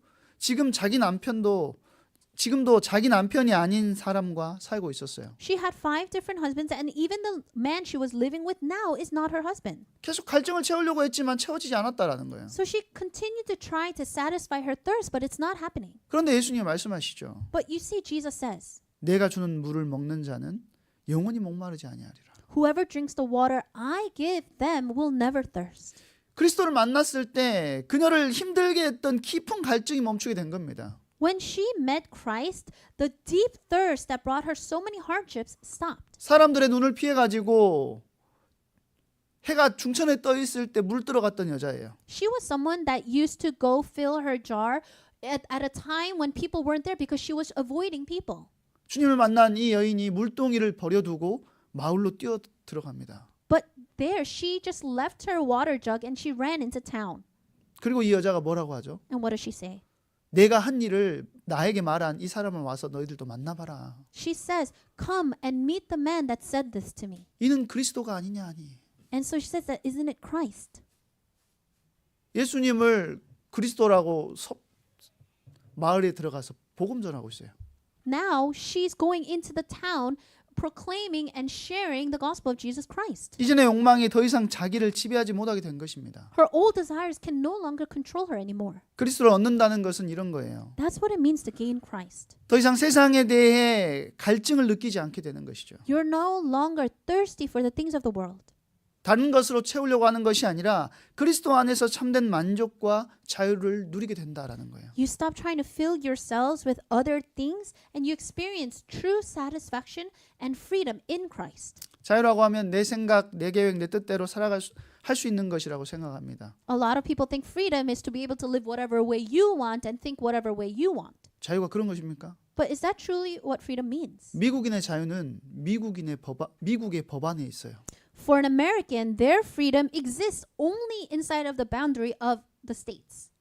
지금도 자기 남편이 아닌 사람과 살고 있었어요. She had 5 different husbands, and even the man she was living with now is not her husband. 계속 갈증을 채우려고 했지만 채워지지 않았다라는 거예요. So she continued to try to satisfy her thirst, but it's not happening. 그런데 예수님이 말씀하시죠. But you see, Jesus says, 내가 주는 물을 먹는 자는 영원히 목마르지 아니하리라. whoever drinks the water I give them will never thirst. 그리스도를 만났을 때 그녀를 힘들게 했던 깊은 갈증이 멈추게 된 겁니다. When she met Christ, the deep thirst that brought her so many hardships stopped. 사람들의 눈을 피해 가지고 해가 중천에 떠 있을 때 물 들어갔던 여자예요. She was someone that used to go fill her jar at a time when people weren't there because she was avoiding people. 주님을 만난 이 여인이 물동이를 버려두고 마을로 뛰어 들어갑니다. But there, she just left her water jug and she ran into town. 그리고 이 여자가 뭐라고 하죠? And what does she say? 내가 한 일을 나에게 말한 이 사람을 와서 너희들도 만나봐라. She says, come and meet the man that said this to me. 이는 그리스도가 아니냐 하니. And so she says that, isn't it Christ? 예수님을 그리스도라고 마을에 들어가서 복음 전하고 있어요. Now she's going into the town proclaiming and sharing the gospel of Jesus Christ. 이전의 욕망이 더 이상 자기를 지배하지 못하게 된 것입니다. Her old desires can no longer control her anymore. 그리스도를 얻는다는 것은 이런 거예요. That's what it means to gain Christ. 더 이상 세상에 대해 갈증을 느끼지 않게 되는 것이죠. You're no longer thirsty for the things of the world. 다른 것으로 채우려고 하는 것이 아니라 그리스도 안에서 참된 만족과 자유를 누리게 된다라는 거예요. You stop trying to fill yourselves with other things and you experience true satisfaction and freedom in Christ. 자유라고 하면 내 생각, 내 계획, 내 뜻대로 할 수 있는 것이라고 생각합니다. A lot of people think freedom is to be able to live whatever way you want and think whatever way you want. 자유가 그런 것입니까? But is that truly what freedom means? 미국인의 자유는 미국의 법안에 있어요. For an American, their freedom exists only inside of the boundary of the states.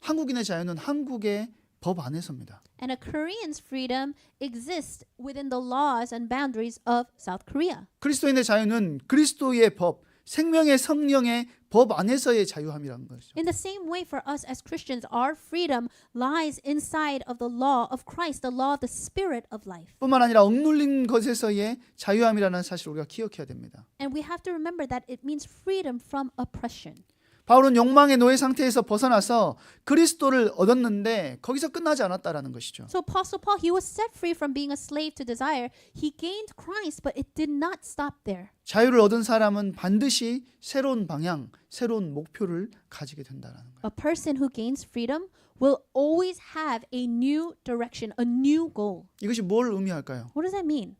한국인의 자유는 한국의 법 안에서입니다. And a Korean's freedom exists within the laws and boundaries of South Korea. 그리스도인의 자유는 그리스도의 법, 생명의 성령의 법 안에서의 자유함이라는 것이죠. In the same way for us as Christians, our freedom lies inside of the law of Christ, the law of the Spirit of life. 뿐만 아니라 억눌린 것에서의 자유함이라는 사실을 우리가 기억해야 됩니다. And we have to remember that it means freedom from oppression. 바울은 욕망의 노예 상태에서 벗어나서 그리스도를 얻었는데 거기서 끝나지 않았다라는 것이죠. So Apostle Paul, he was set free from being a slave to desire. He gained Christ, but it did not stop there. 자유를 얻은 사람은 반드시 새로운 방향, 새로운 목표를 가지게 된다라는 거예요. A person who gains freedom will always have a new direction, a new goal. 이것이 뭘 의미할까요? What does that mean?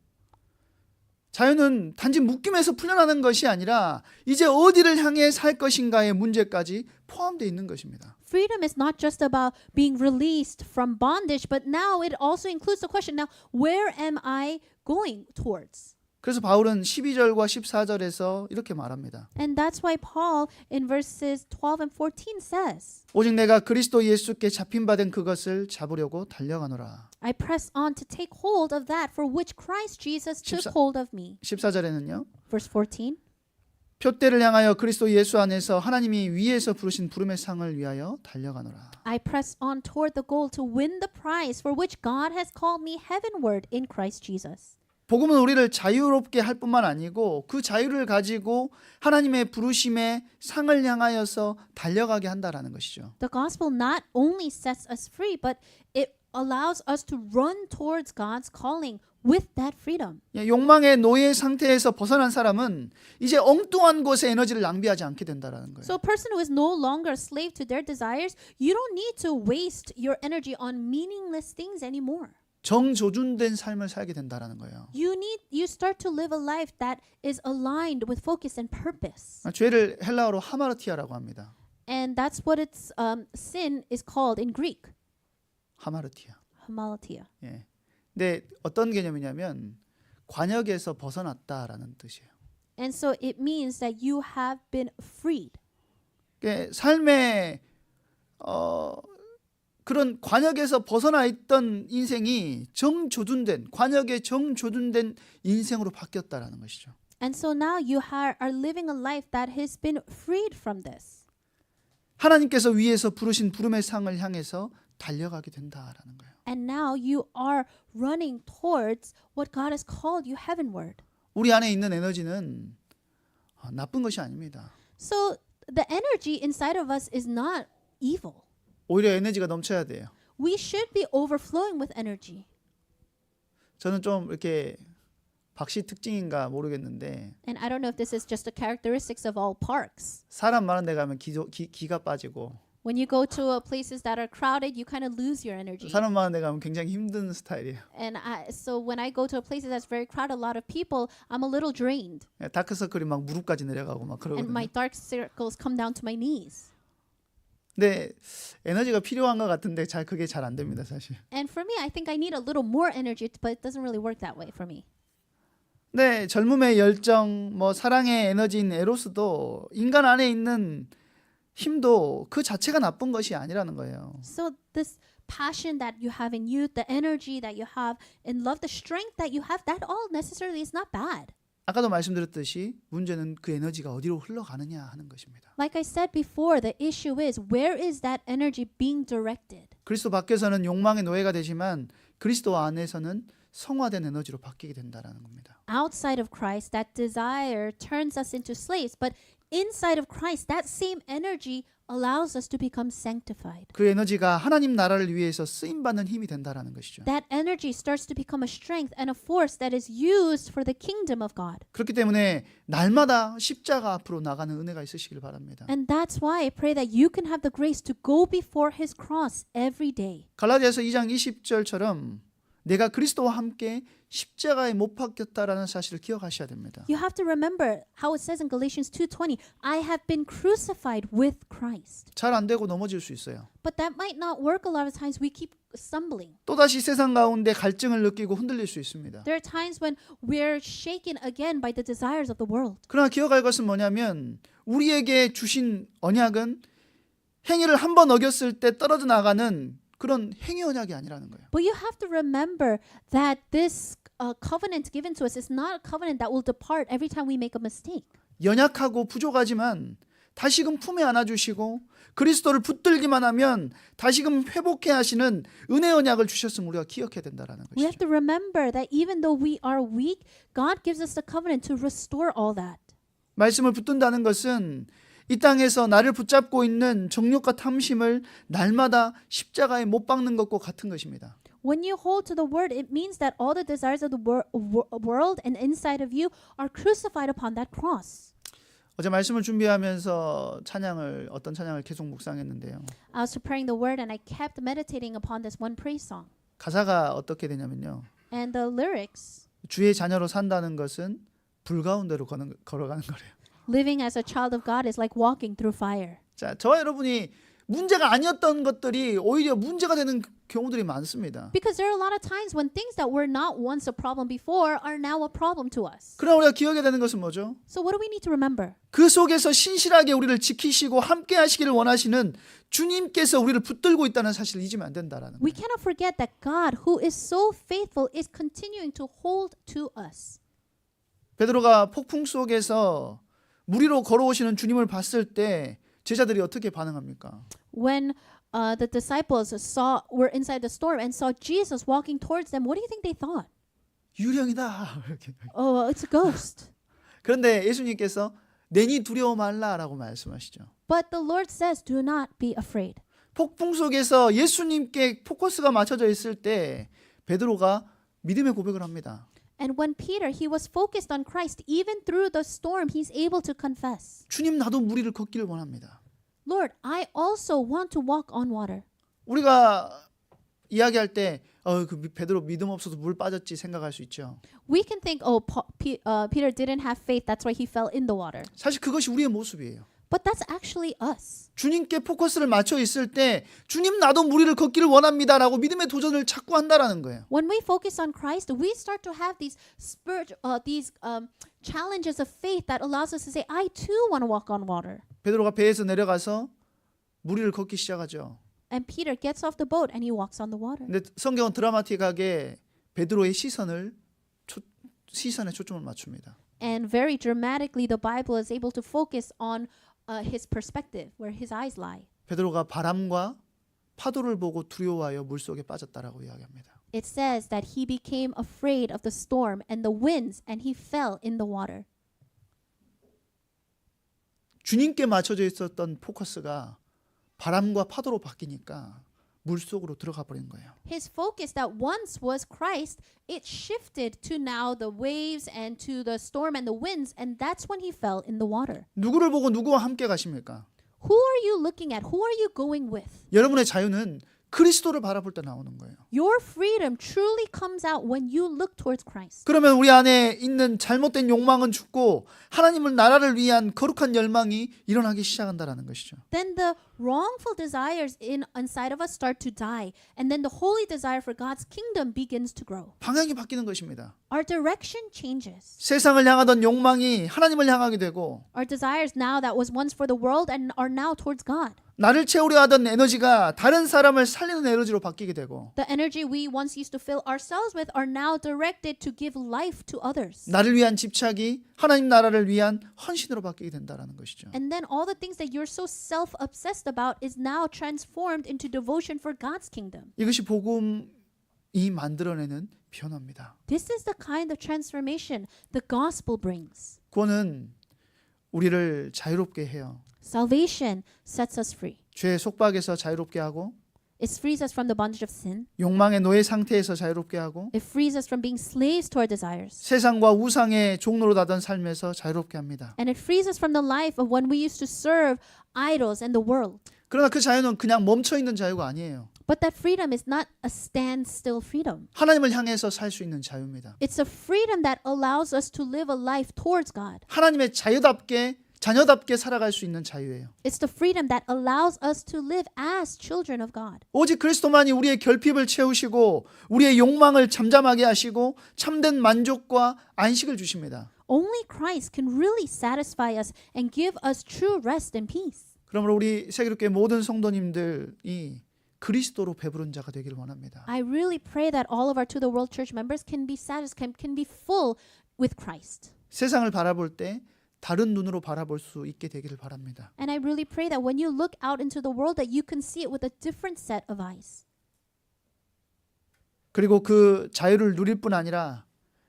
자유는 단지 묶임에서 풀려나는 것이 아니라 이제 어디를 향해 살 것인가의 문제까지 포함되어 있는 것입니다. Freedom is not just about being released from bondage, but now it also includes the question, now where am I going towards? 그래서 바울은 12절과 14절에서 이렇게 말합니다. And that's why Paul in verses 12 and 14 says, 오직 내가 그리스도 예수께 잡힌 바 된 그것을 잡으려고 달려가노라. I press on to take hold of that for which Christ Jesus took hold of me. 14절에는요. Verse 14. 표대를 향하여 그리스도 예수 안에서 하나님이 위에서 부르신 부름의 상을 위하여 달려가노라. I press on toward the goal to win the prize for which God has called me heavenward in Christ Jesus. 복음은 우리를 자유롭게 할 뿐만 아니고 그 자유를 가지고 하나님의 부르심의 상을 향하여서 달려가게 한다라는 것이죠. The gospel not only sets us free, but it allows us to run towards God's calling with that freedom. 욕망의 노예 상태에서 벗어난 사람은 이제 엉뚱한 곳에 에너지를 낭비하지 않게 된다라는 거예요. So a person who is no longer a slave to their desires, you don't need to waste your energy on meaningless things anymore. 정조준된 삶을 살게 된다라는 거예요. You start to live a life that is aligned with focus and purpose. 죄를 헬라어로 하마르티아라고 합니다. And that's what its sin is called in Greek. 하마르티아. Hamartia. 예. 근데 어떤 개념이냐면 관역에서 벗어났다라는 뜻이에요. And so it means that you have been freed. 그러니까 삶의 그런 관역에서 벗어나 있던 인생이 관역에 정조준된 인생으로 바뀌었다라는 것이죠. And so now you are living a life that has been freed from this. 하나님께서 위에서 부르신 부름의 상을 향해서 달려가게 된다라는 거예요. And now you are running towards what God has called you heavenward. 우리 안에 있는 에너지는 나쁜 것이 아닙니다. So the energy inside of us is not evil. 오히려 에너지가 넘쳐야 돼요. We should be overflowing with energy. 저는 좀 이렇게 박씨 특징인가 모르겠는데 And I don't know if this is just a characteristics of all parks. 사람 많은 데 가면 기가 빠지고 When you go to places that are crowded, you kind of lose your energy. 사람 많은 데 가면 굉장히 힘든 스타일이에요. And so when I go to a place that's very crowded, a lot of people, I'm a little drained. 다크서클이 막 무릎까지 내려가고 막 And my 그러거든요. dark circles come down to my knees. 근데 에너지가 필요한 것 같은데 그게 잘 안 됩니다, 사실. And for me, I think I need a little more energy, but it doesn't really work that way for me. 네, 젊음의 열정, 사랑의 에너지인 에로스도 인간 안에 있는 힘도 그 자체가 나쁜 것이 아니라는 거예요. So this passion that you have in youth, the energy that you have in love, the strength that you have, that all necessarily is not bad. 아까도 말씀드렸듯이 문제는 그 에너지가 어디로 흘러가느냐 하는 것입니다. Like I said before, the issue is where is that energy being directed? 그리스도 밖에서는 욕망의 노예가 되지만 그리스도 안에서는 성화된 에너지로 바뀌게 된다라는 겁니다. Outside of Christ, that desire turns us into slaves, but inside of Christ, that same energy allows us to become sanctified. 그 에너지가 하나님 나라를 위해서 쓰임 받는 힘이 된다라는 것이죠. That energy starts to become a strength and a force that is used for the kingdom of God. 그렇기 때문에 날마다 십자가 앞으로 나가는 은혜가 있으시길 바랍니다. And that's why I pray that you can have the grace to go before his cross every day. 갈라디아서 2장 20절처럼 내가 그리스도와 함께 십자가에 못 박혔다라는 사실을 기억하셔야 됩니다. You have to remember how it says in Galatians 2:20, I have been crucified with Christ. 잘 안 되고 넘어질 수 있어요. But that might not work a lot of times. We keep stumbling. 또다시 세상 가운데 갈증을 느끼고 흔들릴 수 있습니다. There are times when we're shaken again by the desires of the world. 그러나 기억할 것은 뭐냐면 우리에게 주신 언약은 행위를 한 번 어겼을 때 떨어져 나가는 그런 행위 언약이 아니라는 거예요. But you have to remember that this covenant given to us is not a covenant that will depart every time we make a mistake. 연약하고 부족하지만 다시금 품에 안아주시고 그리스도를 붙들기만 하면 다시금 회복해 하시는 은혜 언약을 주셨음을 우리가 기억해야 된다는 We have 것이죠. to remember that even though we are weak, God gives us the covenant to restore all that. 말씀을 붙든다는 것은 이 땅에서 나를 붙잡고 있는 정욕과 탐심을 날마다 십자가에 못 박는 것과 같은 것입니다. When you hold to the word, it means that all the desires of the world and inside of you are crucified upon that cross. 어제 말씀을 준비하면서 어떤 찬양을 계속 묵상했는데요. I was preparing the word and I kept meditating upon this one praise song. 가사가 어떻게 되냐면요. And the lyrics, 주의 자녀로 산다는 것은 불 가운데로 걸어가는 거래요. living as a child of God is like walking through fire. 자, 저와 여러분이 문제가 아니었던 것들이 오히려 문제가 되는 경우들이 많습니다. Because there are a lot of times when things that were not once a problem before are now a problem to us. 그러나 우리가 기억해야 되는 것은 뭐죠? So what do we need to remember? 그 속에서 신실하게 우리를 지키시고 함께 하시기를 원하시는 주님께서 우리를 붙들고 있다는 사실을 잊으면 안 된다라는 We 거예요. cannot forget that God, who is so faithful, is continuing to hold to us. 베드로가 폭풍 속에서 물 위로 걸어오시는 주님을 봤을 때 제자들이 어떻게 반응합니까? When the disciples were inside the storm and saw Jesus walking towards them, what do you think they thought? 유령이다. 이렇게. Oh, it's a ghost. 그런데 예수님께서 내니 두려워 말라라고 말씀하시죠. But the Lord says, do not be afraid. 폭풍 속에서 예수님께 포커스가 맞춰져 있을 때 베드로가 믿음의 고백을 합니다. And when Peter, he was focused on Christ, even through the storm, he's able to confess, 주님 나도 물 위를 걷기를 원합니다. Lord, I also want to walk on water. 우리가 이야기할 때 그 베드로 믿음 없어서 물 빠졌지 생각할 수 있죠. We can think, oh, Peter didn't have faith, that's why he fell in the water. 사실 그것이 우리의 모습이에요. But that's actually us. 주님께 포커스를 맞춰 있을 때 주님 나도 물 위를 걷기를 원합니다라고 믿음의 도전을 자꾸 한다라는 거예요. When we focus on Christ, we start to have these challenges of faith that allows us to say, I too want to walk on water. 베드로가 배에서 내려가서 물 위를 걷기 시작하죠. And Peter gets off the boat and he walks on the water. 근데 성경은 드라마틱하게 베드로의 시선에 초점을 맞춥니다. And very dramatically, the Bible is able to focus on his perspective, where his eyes lie. 베드로가 바람과 파도를 보고 두려워하여 물속에 빠졌다라고 이야기합니다. It says that he became afraid of the storm and the winds and he fell in the water. 주님께 맞춰져 있었던 포커스가 바람과 파도로 바뀌니까 물속으로 들어가 버린 거예요. His focus that once was Christ, it shifted to now the waves and to the storm and the winds, and that's when he fell in the water. 누구를 보고 누구와 함께 가십니까? Who are you looking at? Who are you going with? 여러분의 자유는 그리스도를 바라볼 때 나오는 거예요. Your freedom truly comes out when you look towards Christ. 그러면 우리 안에 있는 잘못된 욕망은 죽고 하나님을 나라를 위한 거룩한 열망이 일어나기 시작한다라는 것이죠. Then the wrongful desires inside of us start to die, and then the holy desire for God's kingdom begins to grow. 방향이 바뀌는 것입니다. Our direction changes. 세상을 향하던 욕망이 하나님을 향하게 되고 Our desires now that was once for the world and are now towards God. 나를 채우려 하던 에너지가 다른 사람을 살리는 에너지로 바뀌게 되고 The energy we once used to fill ourselves with are now directed to give life to others. 나를 위한 집착이 하나님 나라를 위한 헌신으로 바뀌게 된다는 것이죠. And then all the things that you're so self-obsessed about is now transformed into devotion for God's kingdom. 이것이 복음이 만들어내는 변화입니다. This is the kind of transformation the gospel brings. 구원은 우리를 자유롭게 해요. Salvation sets us free. 죄의 속박에서 자유롭게 하고 It frees us from the bondage of sin. 욕망의 노예 상태에서 자유롭게 하고 It frees us from being slaves to our desires. 세상과 우상의 종로로 다던 삶에서 자유롭게 합니다. And it frees us from the life of when we used to serve idols and the world. 그러나 그 자유는 그냥 멈춰 있는 자유가 아니에요. But that freedom is not a standstill freedom. 하나님을 향해서 살 수 있는 자유입니다. It's a freedom that allows us to live a life towards God. 하나님의 자녀답게 살아갈 수 있는 자유예요. It's the freedom that allows us to live as children of God. 오직 그리스도만이 우리의 결핍을 채우시고 우리의 욕망을 잠잠하게 하시고 참된 만족과 안식을 주십니다. Only Christ can really satisfy us and give us true rest and peace. 그러므로 우리 세계교회 모든 성도님들이 그리스도로 배부른 자가 되기를 원합니다. I really pray that all of our To the World Church members can be satisfied, can be full with Christ. 세상을 바라볼 때 다른 눈으로 바라볼 수 있게 되기를 바랍니다. And I really pray that when you look out into the world that you can see it with a different set of eyes. 그리고 그 자유를 누릴 뿐 아니라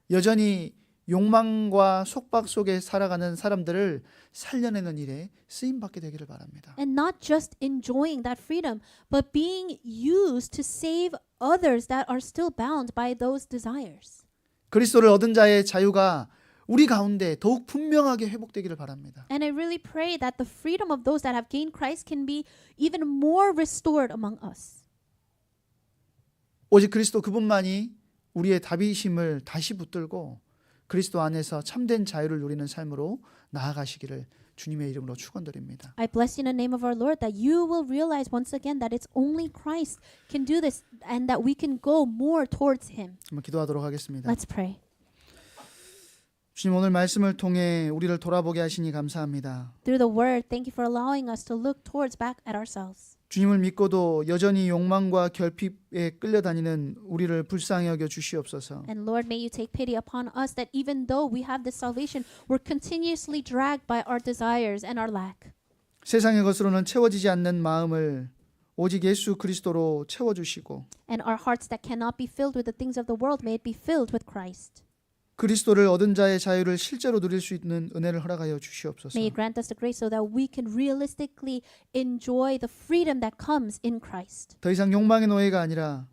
여전히 욕망과 속박 속에 살아가는 사람들을 살려내는 일에 쓰임 받게 되기를 바랍니다. And not just enjoying that freedom, but being used to save others that are still bound by those desires. 그리스도를 얻은 자의 자유가 우리 가운데 더욱 분명하게 회복되기를 바랍니다. And I really pray that the freedom of those that have gained Christ can be even more restored among us. 오직 그리스도 그분만이 우리의 답이심을 다시 붙들고 그리스도 안에서 참된 자유를 누리는 삶으로 나아가시기를 주님의 이름으로 축원드립니다. I bless you in the name of our Lord that you will realize once again that it's only Christ can do this and that we can go more towards Him. 한번 기도하도록 하겠습니다. Let's pray. 주님 오늘 말씀을 통해 우리를 돌아보게 하시니 감사합니다. Through the word, thank you for allowing us to look towards back at ourselves. 주님을 믿고도 여전히 욕망과 결핍에 끌려다니는 우리를 불쌍히 여겨 주시옵소서. And Lord, may you take pity upon us that even though we have this salvation, we're continuously dragged by our desires and our lack. 세상의 것으로는 채워지지 않는 마음을 오직 예수 그리스도로 채워주시고 And our hearts that cannot be filled with the things of the world, may it be filled with Christ. 그리스도를 얻은 자의 자유를 실제로 누릴 수 있는 은혜를 허락하여 주시옵소서. May you grant us the grace so that we can realistically enjoy the freedom that comes in Christ. 더 이상 욕망의 노예가 아니라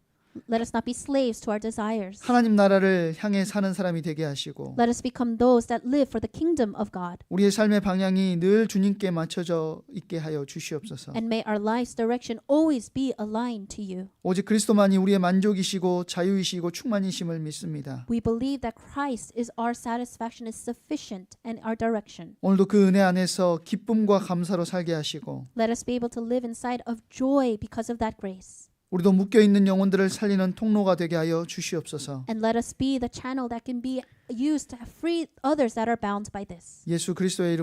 Let us not be slaves to our desires. 하나님 나라를 향해 사는 사람이 되게 하시고 Let us become those that live for the kingdom of God. 우리의 삶의 방향이 늘 주님께 맞춰져 있게 하여 주시옵소서. And may our life's direction always be aligned to you. 오직 그리스도만이 우리의 만족이시고 자유이시고 충만이심을 믿습니다. We believe that Christ is our satisfaction, is sufficient, and our direction. 오늘도 그 은혜 안에서 기쁨과 감사로 살게 하시고 Let us be able to live inside of joy because of that grace. 우리도 묶여있는 영혼들을 살리는 통로가 되게 하여 주시옵소서. And let us be the channel that can be used to free others that are bound by this. 예수 그리스도의 이름